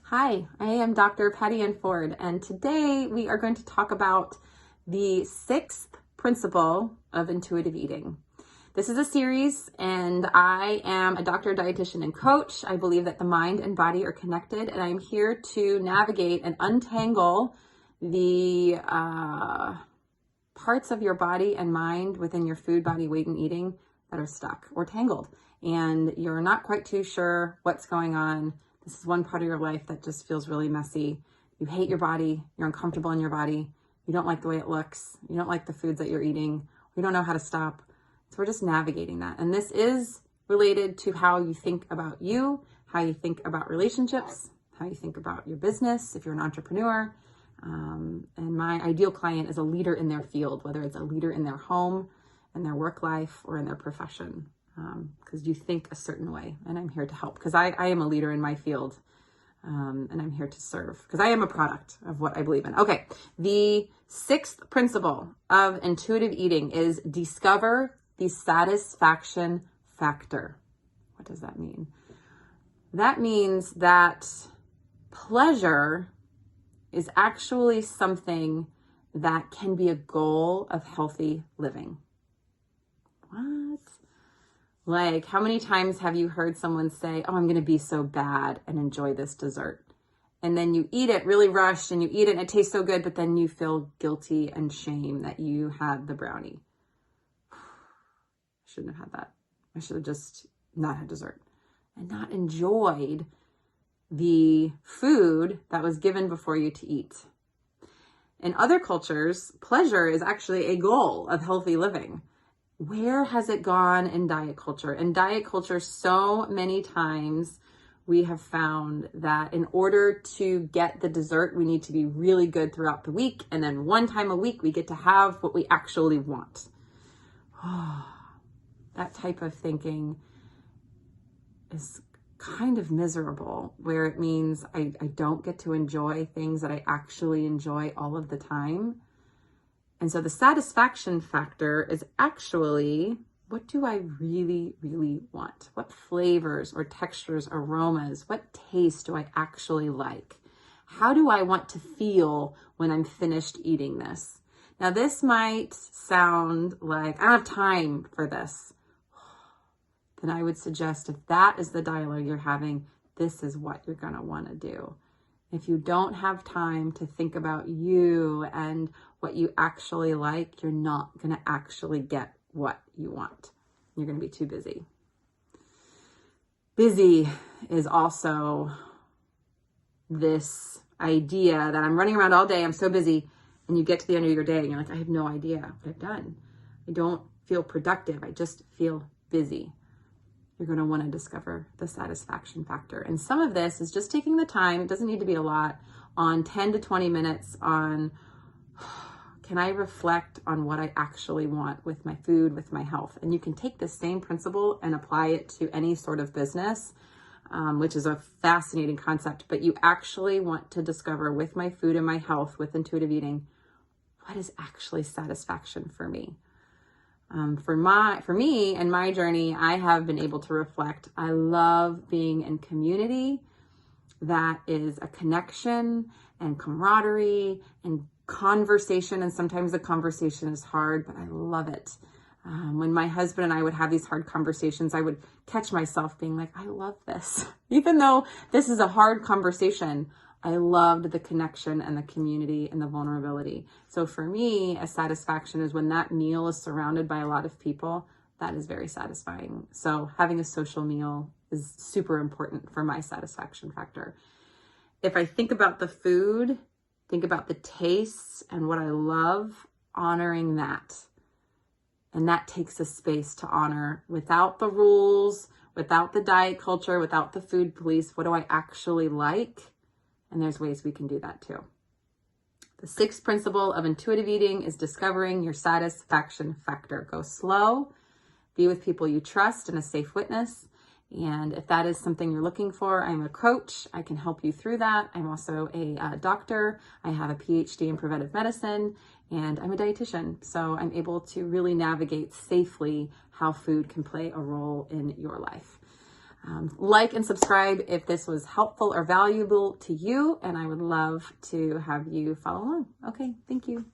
Hi, I am Dr. Patty Ann Ford, and today we are going to talk about the sixth principle of intuitive eating. This is a series, and I am a doctor, dietitian, and coach. I believe that the mind and body are connected, and I'm here to navigate and untangle the parts of your body and mind within your food, body, weight, and eating that are stuck or tangled, and you're not quite too sure what's going on. This is one part of your life that just feels really messy. You hate your body. You're uncomfortable in your body. You don't like the way it looks. You don't like the foods that you're eating. You don't know how to stop. So we're just navigating that. And this is related to how you think about you, how you think about relationships, how you think about your business, if you're an entrepreneur. And my ideal client is a leader in their field, whether it's a leader in their home, in their work life, or in their profession. Because you think a certain way, and I'm here to help because I am a leader in my field, and I'm here to serve because I am a product of what I believe in. Okay, the sixth principle of intuitive eating is discover the satisfaction factor. What does that mean? That means that pleasure is actually something that can be a goal of healthy living. What? Like, how many times have you heard someone say, oh, I'm going to be so bad and enjoy this dessert? And then you eat it really rushed and you eat it and it tastes so good, but then you feel guilty and shame that you had the brownie. I shouldn't have had that. I should have just not had dessert and not enjoyed the food that was given before you to eat. In other cultures, pleasure is actually a goal of healthy living. Where has it gone in diet culture? In diet culture, so many times we have found that in order to get the dessert, we need to be really good throughout the week. And then one time a week, we get to have what we actually want. That type of thinking is kind of miserable, where it means I don't get to enjoy things that I actually enjoy all of the time. And so the satisfaction factor is actually, what do I really, really want? What flavors or textures, aromas, what taste do I actually like? How do I want to feel when I'm finished eating this? Now, this might sound like, I don't have time for this. Then I would suggest if that is the dialogue you're having, this is what you're going to want to do. If you don't have time to think about you and what you actually like, you're not going to actually get what you want. You're going to be too busy. Busy is also this idea that I'm running around all day, I'm so busy, and you get to the end of your day and you're like, I have no idea what I've done. I don't feel productive. I just feel busy. You're going to want to discover the satisfaction factor. And some of this is just taking the time, it doesn't need to be a lot, on 10 to 20 minutes on, can I reflect on what I actually want with my food, with my health? And you can take this same principle and apply it to any sort of business, which is a fascinating concept, but you actually want to discover with my food and my health, with intuitive eating, what is actually satisfaction for me? For me and my journey, I have been able to reflect. I love being in community that is a connection and camaraderie and conversation. And sometimes the conversation is hard, but I love it. When my husband and I would have these hard conversations, I would catch myself being like, I love this. Even though this is a hard conversation, I loved the connection and the community and the vulnerability. So for me, a satisfaction is when that meal is surrounded by a lot of people. That is very satisfying. So having a social meal is super important for my satisfaction factor. If I think about the food, think about the tastes and what I love, honoring that. And that takes a space to honor without the rules, without the diet culture, without the food police. What do I actually like? And there's ways we can do that too. The sixth principle of intuitive eating is discovering your satisfaction factor. Go slow, be with people you trust and a safe witness. And if that is something you're looking for, I'm a coach. I can help you through that. I'm also a doctor. I have a PhD in preventive medicine, and I'm a dietitian. So I'm able to really navigate safely how food can play a role in your life. Like and subscribe if this was helpful or valuable to you, and I would love to have you follow along. Okay, thank you.